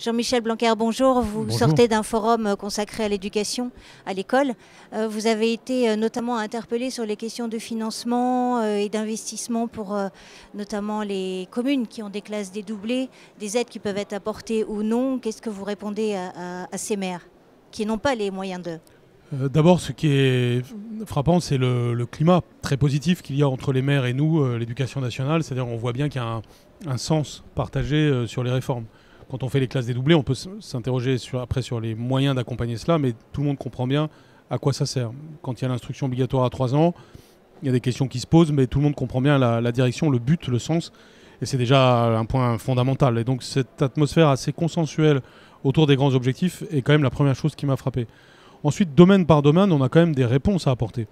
Jean-Michel Blanquer, bonjour. Vous Bonjour. sortez d'un forum consacré à l'éducation à l'école. Vous avez été notamment interpellé sur les questions de financement et d'investissement pour notamment les communes qui ont des classes dédoublées, des aides qui peuvent être apportées ou non. Qu'est-ce que vous répondez à ces maires qui n'ont pas les moyens de... D'abord, ce qui est frappant, c'est le climat très positif qu'il y a entre les maires et nous, l'éducation nationale. C'est-à-dire qu'on voit bien qu'il y a un sens partagé sur les réformes. Quand on fait les classes dédoublées, on peut s'interroger après sur les moyens d'accompagner cela, mais tout le monde comprend bien à quoi ça sert. Quand il y a l'instruction obligatoire à 3 ans, il y a des questions qui se posent, mais tout le monde comprend bien la direction, le but, le sens. Et c'est déjà un point fondamental. Et donc cette atmosphère assez consensuelle autour des grands objectifs est quand même la première chose qui m'a frappé. Ensuite, domaine par domaine, on a quand même des réponses à apporter.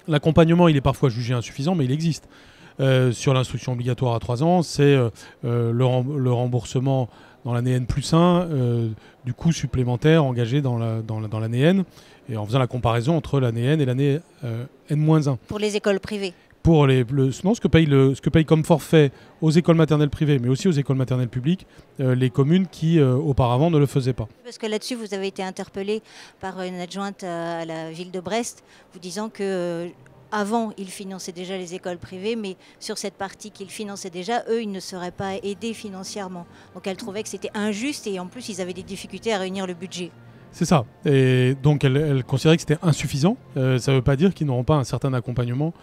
L'accompagnement, il est parfois jugé insuffisant, mais il existe. Sur l'instruction obligatoire à 3 ans, c'est le remboursement dans l'année N+1 du coût supplémentaire engagé dans l'année N, et en faisant la comparaison entre l'année N et l'année N-1. Pour les écoles privées. Pour ce que paye comme forfait aux écoles maternelles privées, mais aussi aux écoles maternelles publiques, les communes qui auparavant ne le faisaient pas. Parce que là-dessus, vous avez été interpellé par une adjointe à la ville de Brest, vous disant que avant, ils finançaient déjà les écoles privées, mais sur cette partie qu'ils finançaient déjà, eux, ils ne seraient pas aidés financièrement. Donc elle trouvait que c'était injuste et en plus, ils avaient des difficultés à réunir le budget. C'est ça. Et donc elle considérait que c'était insuffisant. Ça ne veut pas dire qu'ils n'auront pas un certain accompagnement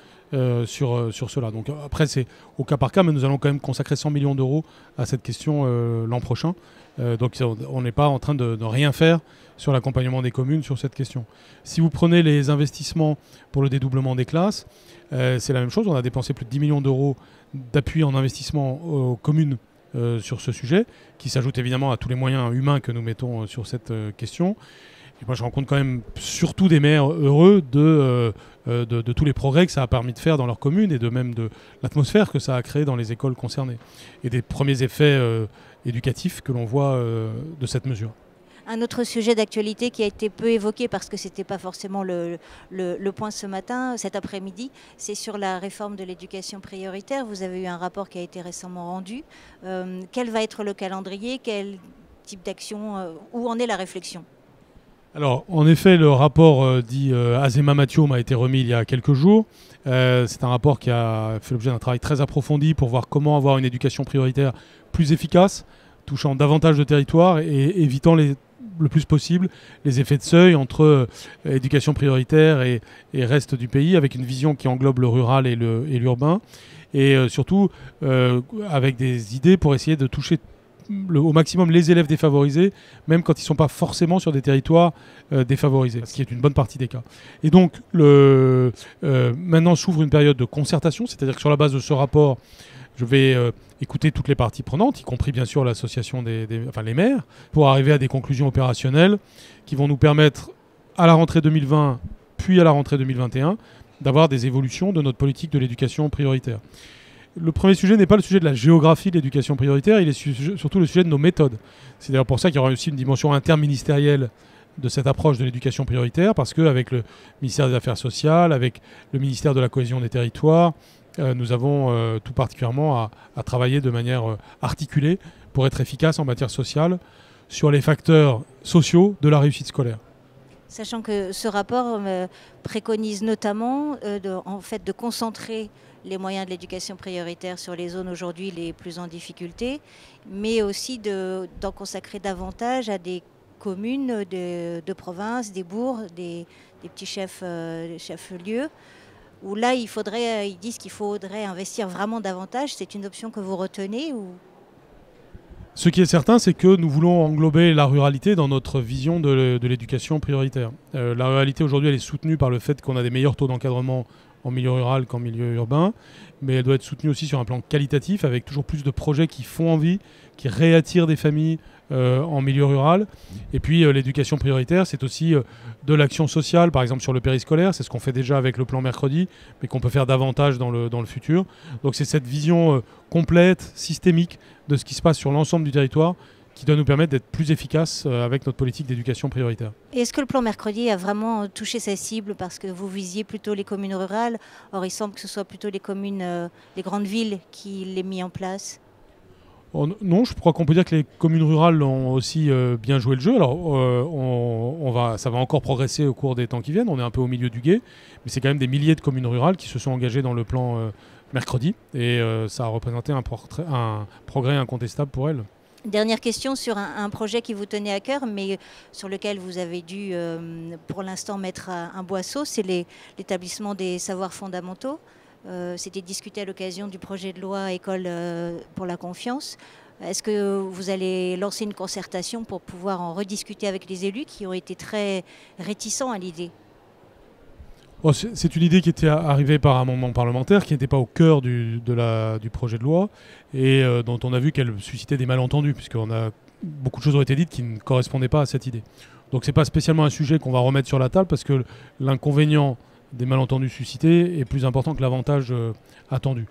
sur cela. Donc après, c'est au cas par cas, mais nous allons quand même consacrer 100 millions d'euros à cette question l'an prochain. Donc on n'est pas en train de rien faire sur l'accompagnement des communes sur cette question. Si vous prenez les investissements pour le dédoublement des classes, c'est la même chose. On a dépensé plus de 10 millions d'euros d'appui en investissement aux communes sur ce sujet, qui s'ajoute évidemment à tous les moyens humains que nous mettons sur cette question. Et moi, je rencontre quand même surtout des maires heureux de tous les progrès que ça a permis de faire dans leur commune et de même de l'atmosphère que ça a créé dans les écoles concernées et des premiers effets éducatifs que l'on voit de cette mesure. Un autre sujet d'actualité qui a été peu évoqué parce que ce n'était pas forcément le point ce matin, cet après-midi, c'est sur la réforme de l'éducation prioritaire. Vous avez eu un rapport qui a été récemment rendu. Quel va être le calendrier? Quel type d'action? Où en est la réflexion? Alors, en effet, le rapport dit Azéma Mathieu m'a été remis il y a quelques jours. C'est un rapport qui a fait l'objet d'un travail très approfondi pour voir comment avoir une éducation prioritaire plus efficace, touchant davantage de territoires et évitant le plus possible les effets de seuil entre éducation prioritaire et reste du pays, avec une vision qui englobe le rural et l'urbain, et surtout avec des idées pour essayer de toucher au maximum les élèves défavorisés, même quand ils ne sont pas forcément sur des territoires défavorisés, ce qui est une bonne partie des cas. Et donc maintenant s'ouvre une période de concertation, c'est-à-dire que sur la base de ce rapport, je vais écouter toutes les parties prenantes, y compris bien sûr l'association les maires, pour arriver à des conclusions opérationnelles qui vont nous permettre, à la rentrée 2020, puis à la rentrée 2021, d'avoir des évolutions de notre politique de l'éducation prioritaire. Le premier sujet n'est pas le sujet de la géographie de l'éducation prioritaire, il est surtout le sujet de nos méthodes. C'est d'ailleurs pour ça qu'il y aura aussi une dimension interministérielle de cette approche de l'éducation prioritaire, parce qu'avec le ministère des Affaires sociales, avec le ministère de la Cohésion des territoires, nous avons tout particulièrement à travailler de manière articulée pour être efficace en matière sociale sur les facteurs sociaux de la réussite scolaire. Sachant que ce rapport préconise notamment de concentrer les moyens de l'éducation prioritaire sur les zones aujourd'hui les plus en difficulté, mais aussi d'en consacrer davantage à des communes de province, des bourgs, des petits chefs-lieux, où là, ils disent qu'il faudrait investir vraiment davantage. C'est une option que vous retenez ou... Ce qui est certain, c'est que nous voulons englober la ruralité dans notre vision de l'éducation prioritaire. La ruralité, aujourd'hui, elle est soutenue par le fait qu'on a des meilleurs taux d'encadrement en milieu rural qu'en milieu urbain, mais elle doit être soutenue aussi sur un plan qualitatif, avec toujours plus de projets qui font envie, qui réattirent des familles en milieu rural. Et puis l'éducation prioritaire, c'est aussi de l'action sociale, par exemple sur le périscolaire, c'est ce qu'on fait déjà avec le plan Mercredi, mais qu'on peut faire davantage dans le futur. Donc c'est cette vision complète, systémique de ce qui se passe sur l'ensemble du territoire qui doit nous permettre d'être plus efficaces avec notre politique d'éducation prioritaire. Et est-ce que le plan Mercredi a vraiment touché sa cible parce que vous visiez plutôt les communes rurales? Or, il semble que ce soit plutôt les communes, les grandes villes qui l'aient mis en place. Non, je crois qu'on peut dire que les communes rurales ont aussi bien joué le jeu. Alors, ça va encore progresser au cours des temps qui viennent. On est un peu au milieu du gué, mais c'est quand même des milliers de communes rurales qui se sont engagées dans le plan mercredi, et ça a représenté un progrès incontestable pour elles. Dernière question sur un projet qui vous tenait à cœur, mais sur lequel vous avez dû, pour l'instant, mettre un boisseau, c'est l'établissement des savoirs fondamentaux. C'était discuté à l'occasion du projet de loi École pour la confiance. Est-ce que vous allez lancer une concertation pour pouvoir en rediscuter avec les élus qui ont été très réticents à l'idée? C'est une idée qui était arrivée par amendement parlementaire, qui n'était pas au cœur du projet de loi, et dont on a vu qu'elle suscitait des malentendus, puisque beaucoup de choses ont été dites qui ne correspondaient pas à cette idée. Donc c'est pas spécialement un sujet qu'on va remettre sur la table, parce que l'inconvénient des malentendus suscités est plus important que l'avantage attendu.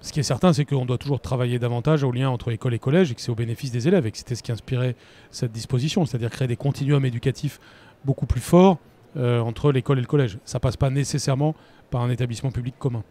Ce qui est certain, c'est qu'on doit toujours travailler davantage au lien entre école et collège, et que c'est au bénéfice des élèves, et que c'était ce qui inspirait cette disposition, c'est-à-dire créer des continuums éducatifs beaucoup plus forts entre l'école et le collège. Ça passe pas nécessairement par un établissement public commun.